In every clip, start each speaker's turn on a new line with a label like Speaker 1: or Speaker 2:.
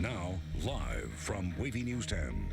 Speaker 1: Now, live from WAVY News 10.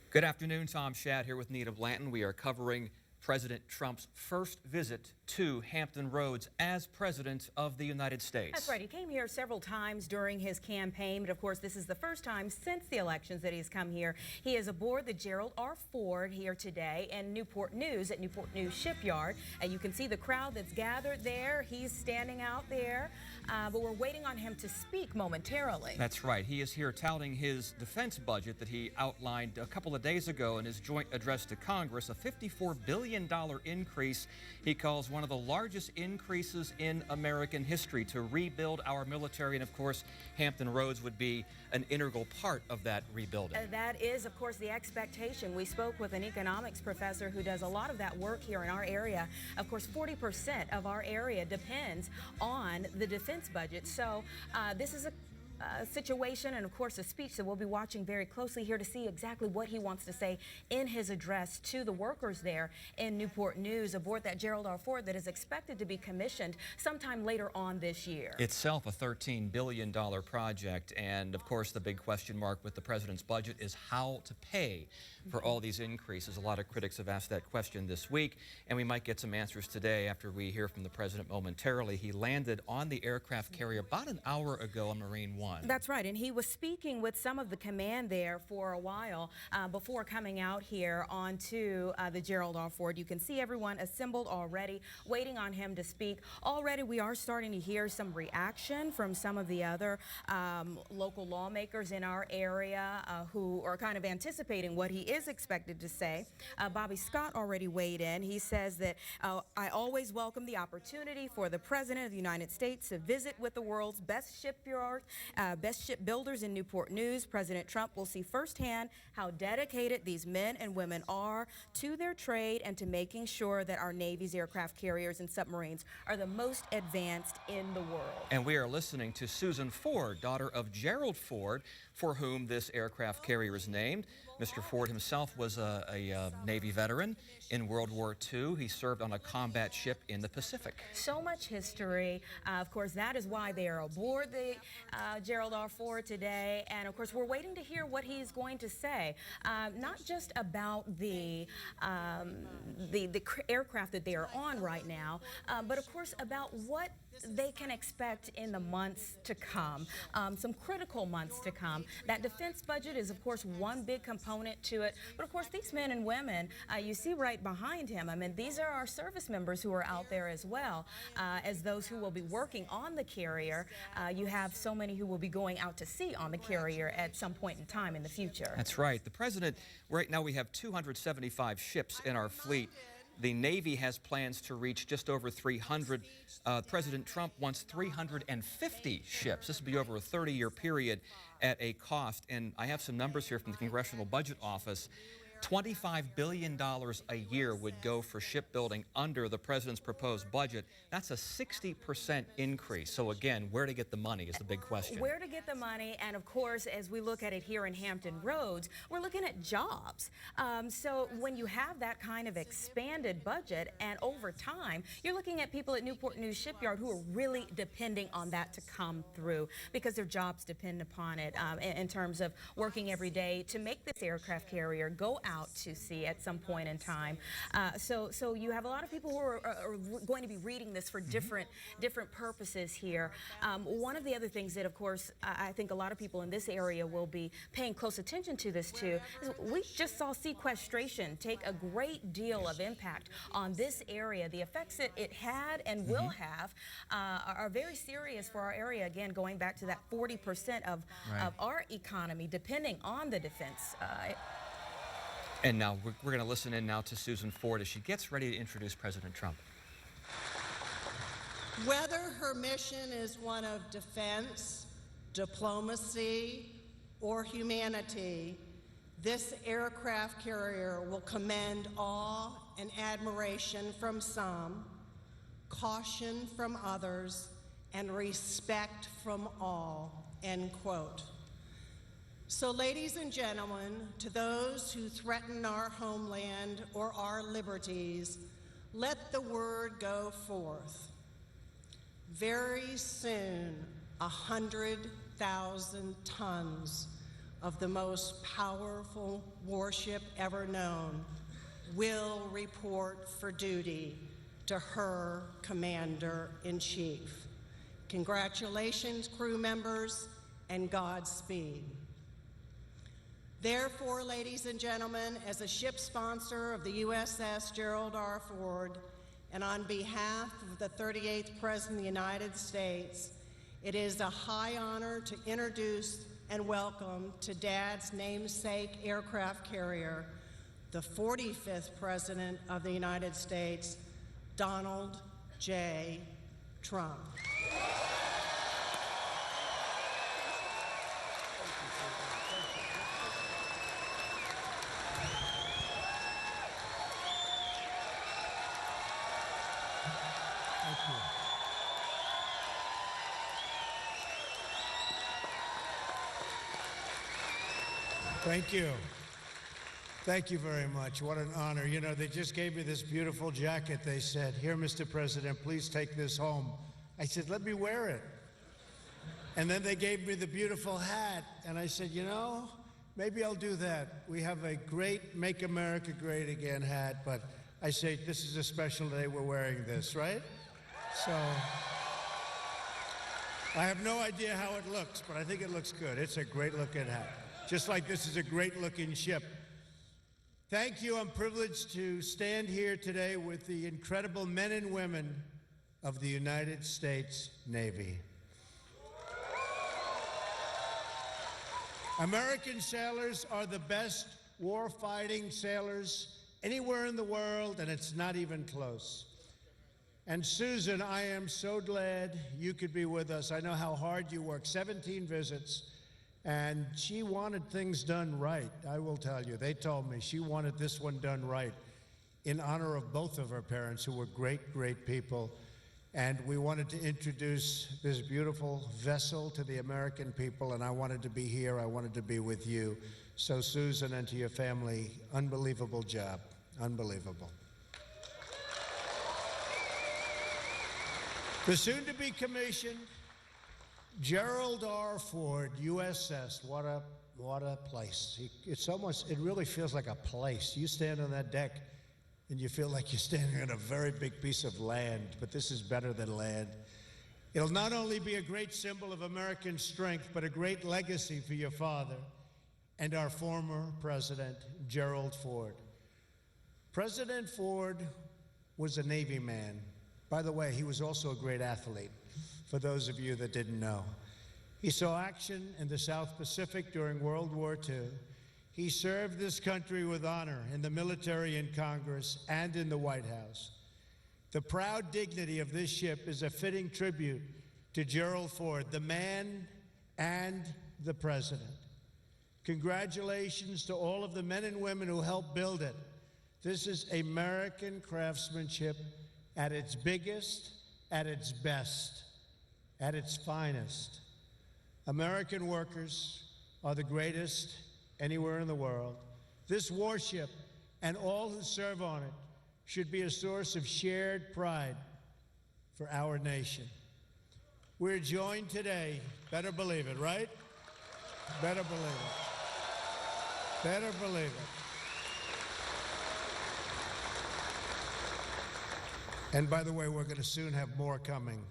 Speaker 2: Good afternoon, Tom Shadd here with Nita Blanton. We are covering President Trump's first visit to Hampton Roads as President of the United States.
Speaker 3: That's right. He came here several times during his campaign, but of course this is the first time since the elections that he's come here. He is aboard the Gerald R. Ford here today in Newport News at Newport News Shipyard. You can see the crowd that's gathered there. He's standing out there, but we're waiting on him to speak momentarily.
Speaker 2: That's right. He is here touting his defense budget that he outlined a couple of days ago in his joint address to Congress, a $54 billion increase he calls one of the largest increases in American history to rebuild our military. And of course, Hampton Roads would be an integral part of that rebuilding.
Speaker 3: That is, of course, the expectation. We spoke with an economics professor who does a lot of that work here in our area. Of course, 40% of our area depends on the defense budget. So this is a situation and of course a speech that we'll be watching very closely here to see exactly what he wants to say in his address to the workers there in Newport News aboard that Gerald R. Ford that is expected to be commissioned sometime later on this year.
Speaker 2: Itself a $13 billion project, and of course the big question mark with the president's budget is how to pay for all these increases. A lot of critics have asked that question this week, and we might get some answers today after we hear from the president momentarily. He landed on the aircraft carrier about an hour ago on Marine One.
Speaker 3: That's right, and he was speaking with some of the command there for a while before coming out here onto the Gerald R. Ford. You can see everyone assembled already, waiting on him to speak. Already we are starting to hear some reaction from some of the other local lawmakers in our area who are kind of anticipating what he is expected to say. Bobby Scott already weighed in. He says that I always welcome the opportunity for the President of the United States to visit with the world's best shipyard, best shipbuilders in Newport News. President Trump will see firsthand how dedicated these men and women are to their trade and to making sure that our Navy's aircraft carriers and submarines are the most advanced in the world.
Speaker 2: And we are listening to Susan Ford, daughter of Gerald Ford, for whom this aircraft carrier is named. Mr. Ford himself was a Navy veteran in World War II. He served on a combat ship in the Pacific.
Speaker 3: So much history. Of course, that is why they are aboard the Gerald R. Ford today. And of course, we're waiting to hear what he's going to say. Not just about the aircraft that they are on right now, but of course about what they can expect in the months to come, some critical months to come. That defense budget is, of course, one big component to it. But, of course, these men and women you see right behind him, I mean, these are our service members who are out there as well as those who will be working on the carrier. You have so many who will be going out to sea on the carrier at some point in time in the future.
Speaker 2: That's right. The president, right now we have 275 ships in our fleet. The Navy has plans to reach just over 300. President Trump wants 350 ships. This will be over a 30-year period at a cost. And I have some numbers here from the Congressional Budget Office. $25 billion a year would go for shipbuilding under the president's proposed budget. That's a 60% increase. So again, where to get the money is the big question.
Speaker 3: Where to get the money, and of course, as we look at it here in Hampton Roads, we're looking at jobs. So when you have that kind of expanded budget and over time, you're looking at people at Newport News Shipyard who are really depending on that to come through because their jobs depend upon it in terms of working every day to make this aircraft carrier go out to sea at some point in time. So you have a lot of people who are going to be reading this for different purposes here. One of the other things that, of course, I think a lot of people in this area will be paying close attention to this too, is we just saw sequestration take a great deal of impact on this area. The effects that it had and will have are very serious for our area. Again, going back to that 40% of our economy depending on the defense.
Speaker 2: And now we're going to listen in now to Susan Ford as she gets ready to introduce President Trump.
Speaker 4: Whether her mission is one of defense, diplomacy, or humanity, this aircraft carrier will command awe and admiration from some, caution from others, and respect from all, end quote. So, ladies and gentlemen, to those who threaten our homeland or our liberties, let the word go forth. Very soon, 100,000 tons of the most powerful warship ever known will report for duty to her commander-in-chief. Congratulations, crew members, and Godspeed. Therefore, ladies and gentlemen, as a ship sponsor of the USS Gerald R. Ford, and on behalf of the 38th President of the United States, it is a high honor to introduce and welcome to Dad's namesake aircraft carrier, the 45th President of the United States, Donald J. Trump.
Speaker 5: Thank you. Thank you very much. What an honor. You know, they just gave me this beautiful jacket. They said, "Here, Mr. President, please take this home." I said, "Let me wear it." And then they gave me the beautiful hat. And I said, you know, maybe I'll do that. We have a great Make America Great Again hat, but I say, this is a special day, we're wearing this, right? So I have no idea how it looks, but I think it looks good. It's a great looking hat. Just like this is a great looking ship. Thank you. I'm privileged to stand here today with the incredible men and women of the United States Navy. American sailors are the best war-fighting sailors anywhere in the world, and it's not even close. And Susan, I am so glad you could be with us. I know how hard you work, 17 visits. And she wanted things done right, I will tell you. They told me she wanted this one done right in honor of both of her parents, who were great, great people. And we wanted to introduce this beautiful vessel to the American people, and I wanted to be here. I wanted to be with you. So, Susan, and to your family, unbelievable job. Unbelievable. The soon-to-be commissioned Gerald R. Ford, USS, what a place. It really feels like a place. You stand on that deck and you feel like you're standing on a very big piece of land, but this is better than land. It'll not only be a great symbol of American strength, but a great legacy for your father and our former president, Gerald Ford. President Ford was a Navy man. By the way, he was also a great athlete, for those of you that didn't know. He saw action in the South Pacific during World War II. He served this country with honor in the military, in Congress, and in the White House. The proud dignity of this ship is a fitting tribute to Gerald Ford, the man and the president. Congratulations to all of the men and women who helped build it. This is American craftsmanship at its biggest, at its best, at its finest. American workers are the greatest anywhere in the world. This warship and all who serve on it should be a source of shared pride for our nation. We're joined today, better believe it, right? Better believe it. Better believe it. And by the way, we're going to soon have more coming.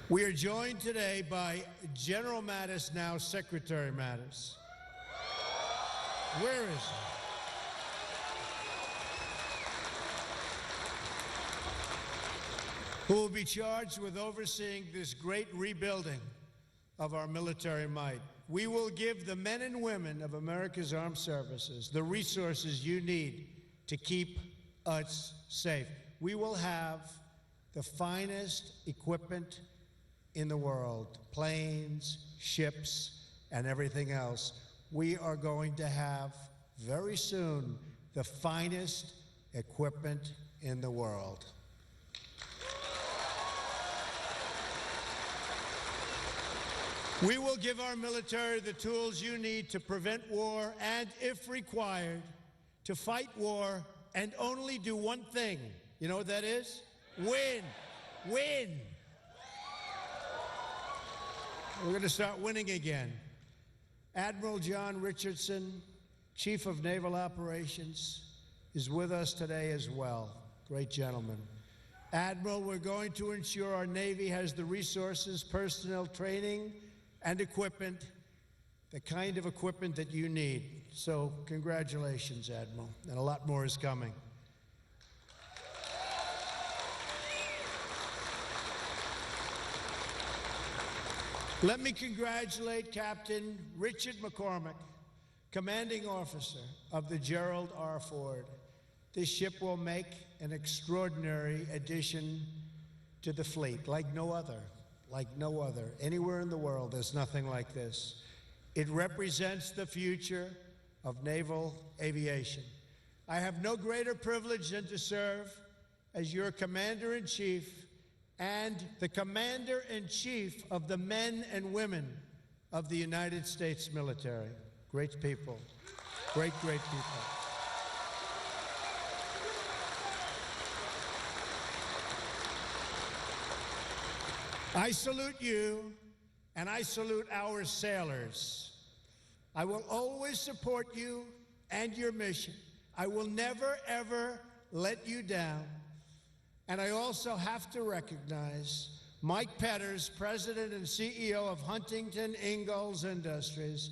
Speaker 5: We are joined today by General Mattis, now Secretary Mattis. Where is he? Who will be charged with overseeing this great rebuilding of our military might. We will give the men and women of America's armed services the resources you need to keep us safe. We will have the finest equipment in the world, planes, ships, and everything else. We are going to have, very soon, the finest equipment in the world. We will give our military the tools you need to prevent war and, if required, to fight war and only do one thing. You know what that is? Win. Win. We're going to start winning again. Admiral John Richardson, Chief of Naval Operations, is with us today as well. Great gentleman. Admiral, we're going to ensure our Navy has the resources, personnel, training, and equipment, the kind of equipment that you need. So congratulations, Admiral, and a lot more is coming. Let me congratulate Captain Richard McCormick, Commanding Officer of the Gerald R. Ford. This ship will make an extraordinary addition to the fleet, like no other. Anywhere in the world, there's nothing like this. It represents the future of naval aviation. I have no greater privilege than to serve as your Commander-in-Chief and the Commander-in-Chief of the men and women of the United States military. Great people. Great, great people. I salute you, and I salute our sailors. I will always support you and your mission. I will never, ever let you down. And I also have to recognize Mike Petters, President and CEO of Huntington Ingalls Industries,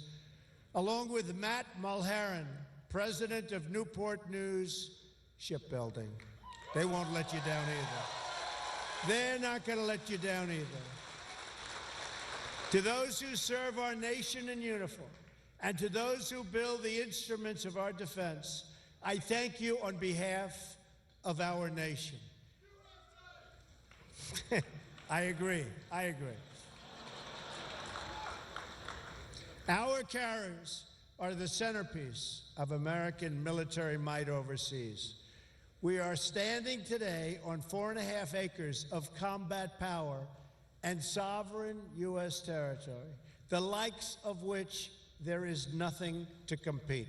Speaker 5: along with Matt Mulheron, President of Newport News Shipbuilding. They won't let you down either. They're not going to let you down either. To those who serve our nation in uniform, and to those who build the instruments of our defense, I thank you on behalf of our nation. I agree. Our carriers are the centerpiece of American military might overseas. We are standing today on 4.5 acres of combat power and sovereign U.S. territory, the likes of which there is nothing to compete.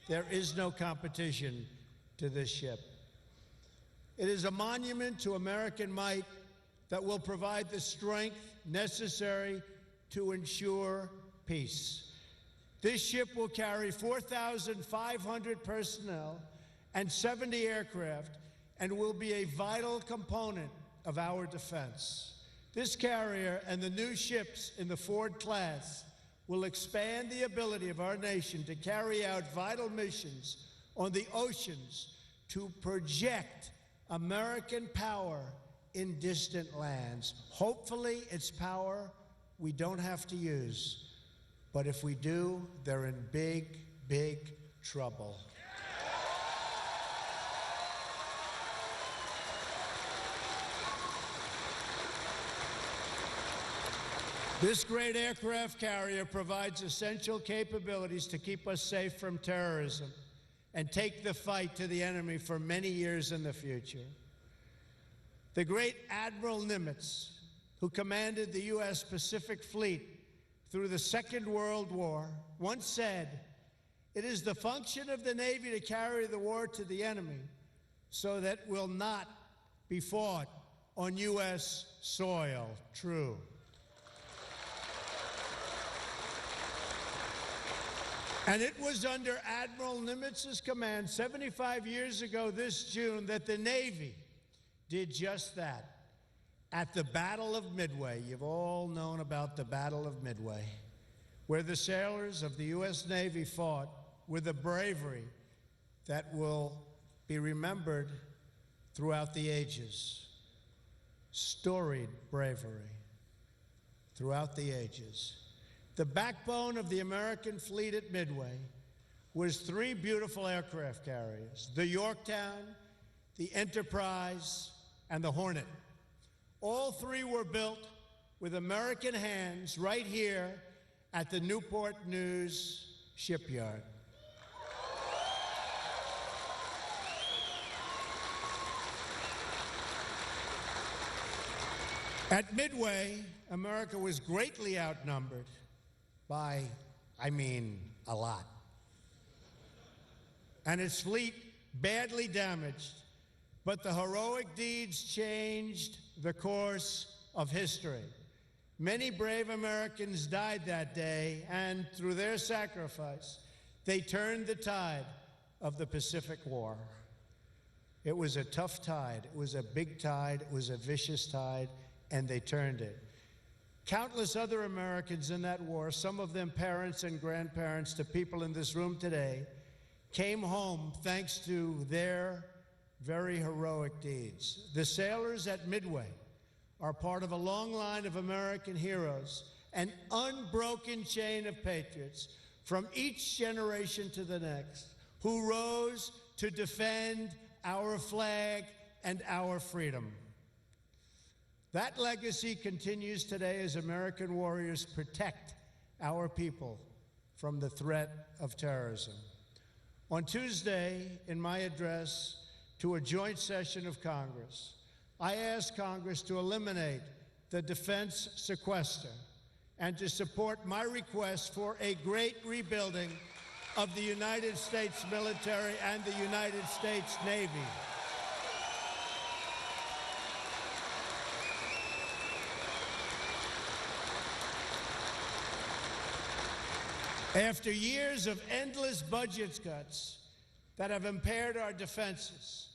Speaker 5: There is no competition to this ship. It is a monument to American might that will provide the strength necessary to ensure peace. This ship will carry 4,500 personnel and 70 aircraft and will be a vital component of our defense. This carrier and the new ships in the Ford class will expand the ability of our nation to carry out vital missions on the oceans to project American power in distant lands. Hopefully, it's power we don't have to use. But if we do, they're in big, big trouble. This great aircraft carrier provides essential capabilities to keep us safe from terrorism and take the fight to the enemy for many years in the future. The great Admiral Nimitz, who commanded the U.S. Pacific Fleet through the Second World War, once said, "It is the function of the Navy to carry the war to the enemy so that it will not be fought on U.S. soil." True. And it was under Admiral Nimitz's command 75 years ago this June that the Navy did just that. At the Battle of Midway, you've all known about the Battle of Midway, where the sailors of the U.S. Navy fought with a bravery that will be remembered throughout the ages. Storied bravery throughout the ages. The backbone of the American fleet at Midway was 3 beautiful aircraft carriers, the Yorktown, the Enterprise, and the Hornet. All 3 were built with American hands right here at the Newport News shipyard. At Midway, America was greatly outnumbered by, a lot. and its fleet badly damaged, but the heroic deeds changed the course of history. Many brave Americans died that day, and through their sacrifice, they turned the tide of the Pacific War. It was a tough tide. It was a big tide. It was a vicious tide, and they turned it. Countless other Americans in that war, some of them parents and grandparents to people in this room today, came home thanks to their very heroic deeds. The sailors at Midway are part of a long line of American heroes, an unbroken chain of patriots from each generation to the next, who rose to defend our flag and our freedom. That legacy continues today as American warriors protect our people from the threat of terrorism. On Tuesday, in my address to a joint session of Congress, I asked Congress to eliminate the defense sequester and to support my request for a great rebuilding of the United States military and the United States Navy. After years of endless budget cuts that have impaired our defenses,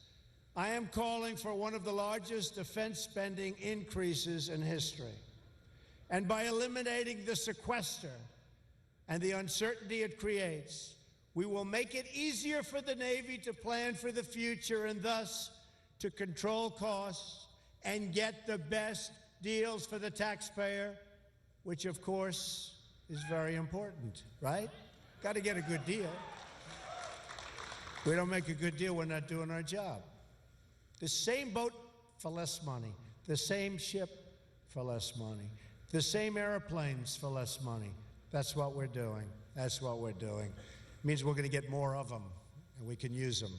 Speaker 5: I am calling for one of the largest defense spending increases in history. And by eliminating the sequester and the uncertainty it creates, we will make it easier for the Navy to plan for the future and thus to control costs and get the best deals for the taxpayer, which of course is very important, right? Got to get a good deal. We don't make a good deal, we're not doing our job. The same boat for less money, the same ship for less money, the same airplanes for less money. That's what we're doing. That's what we're doing. It means we're going to get more of them, and we can use them.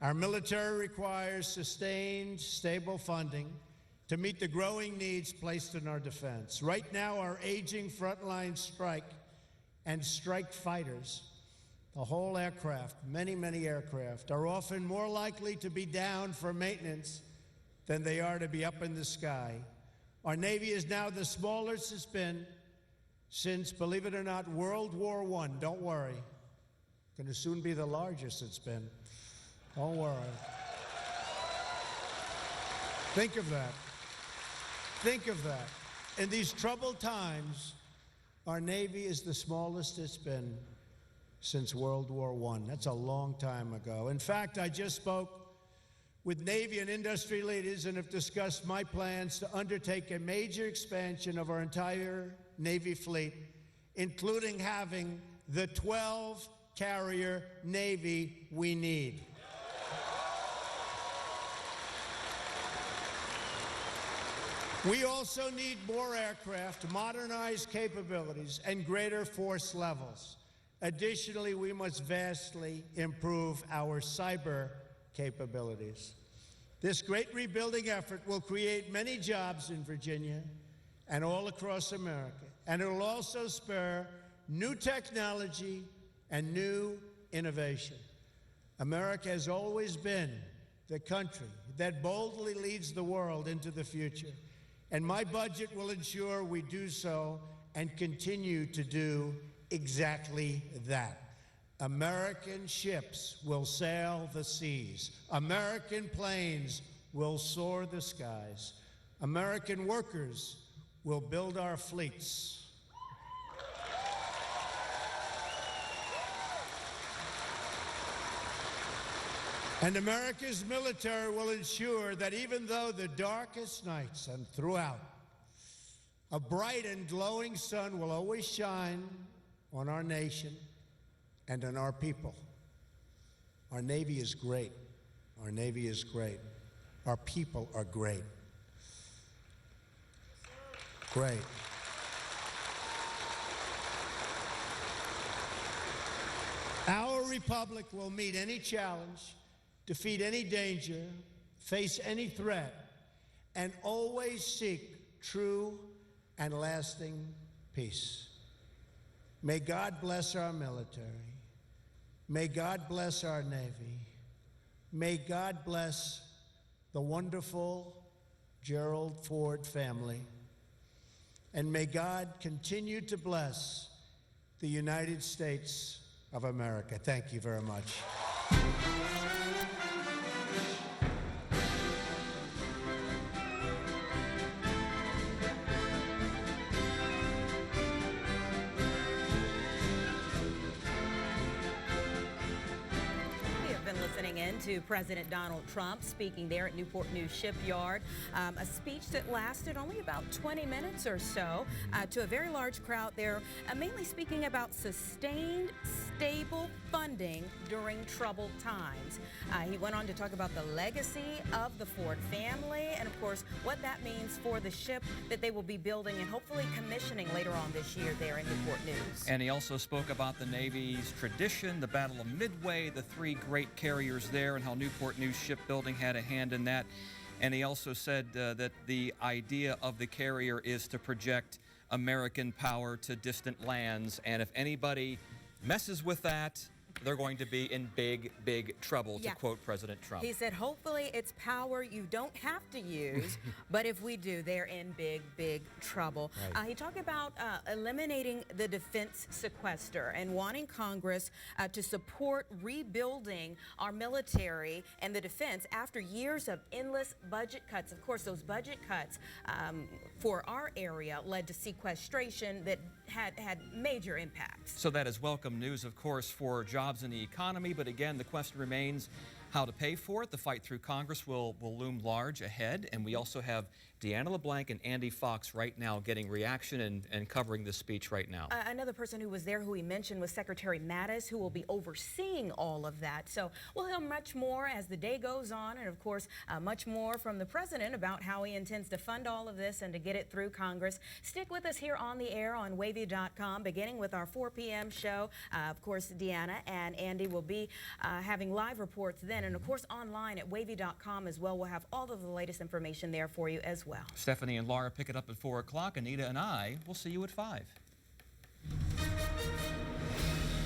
Speaker 5: Our military requires sustained, stable funding to meet the growing needs placed in our defense. Right now, our aging frontline strike and strike fighters, the whole aircraft, many, many aircraft, are often more likely to be down for maintenance than they are to be up in the sky. Our Navy is now the smallest it's been since, believe it or not, World War I. Don't worry. Going to soon be the largest it's been. Don't worry. Think of that. Think of that. In these troubled times, our Navy is the smallest it's been since World War I. That's a long time ago. In fact, I just spoke with Navy and industry leaders and have discussed my plans to undertake a major expansion of our entire Navy fleet, including having the 12-carrier Navy we need. We also need more aircraft, modernized capabilities, and greater force levels. Additionally, we must vastly improve our cyber capabilities. This great rebuilding effort will create many jobs in Virginia and all across America, and it will also spur new technology and new innovation. America has always been the country that boldly leads the world into the future, and my budget will ensure we do so and continue to do exactly that. American ships will sail the seas. American planes will soar the skies. American workers will build our fleets. And America's military will ensure that even though the darkest nights and throughout, a bright and glowing sun will always shine on our nation and on our people. Our Navy is great. Our Navy is great. Our people are great. Great. Our republic will meet any challenge, defeat any danger, face any threat, and always seek true and lasting peace. May God bless our military. May God bless our Navy. May God bless the wonderful Gerald Ford family. And may God continue to bless the United States of America. Thank you very much.
Speaker 3: Listening in to President Donald Trump speaking there at Newport News Shipyard. A speech that lasted only about 20 minutes or so to a very large crowd there, mainly speaking about sustained, stable funding during troubled times. He went on to talk about the legacy of the Ford family and, of course, what that means for the ship that they will be building and hopefully commissioning later on this year there in Newport News.
Speaker 2: And he also spoke about the Navy's tradition, the Battle of Midway, the three great carriers there, and how Newport News Shipbuilding had a hand in that. And he also said that the idea of the carrier is to project American power to distant lands, and if anybody messes with that, they're going to be in big, big trouble, to quote President Trump.
Speaker 3: He said, hopefully it's power you don't have to use, but if we do, they're in big, big trouble. Right. He talked about eliminating the defense sequester and wanting Congress to support rebuilding our military and the defense after years of endless budget cuts. Of course, those budget cuts for our area led to sequestration that had major impacts.
Speaker 2: So that is welcome news, of course, for jobs in the economy. But again, the question remains how to pay for it. The fight through Congress will loom large ahead. And we also have Deanna LeBlanc and Andy Fox right now getting reaction and covering this speech right now.
Speaker 3: Another person who was there who he mentioned was Secretary Mattis, who will be overseeing all of that. So we'll hear much more as the day goes on, and of course much more from the president about how he intends to fund all of this and to get it through Congress. Stick with us here on the air on WAVY.com, beginning with our 4 p.m. show. Of course, Deanna and Andy will be having live reports then, and of course online at WAVY.com as well. We'll have all of the latest information there for you as well.
Speaker 2: Stephanie and Laura pick it up at 4 o'clock. Anita and I will see you at 5.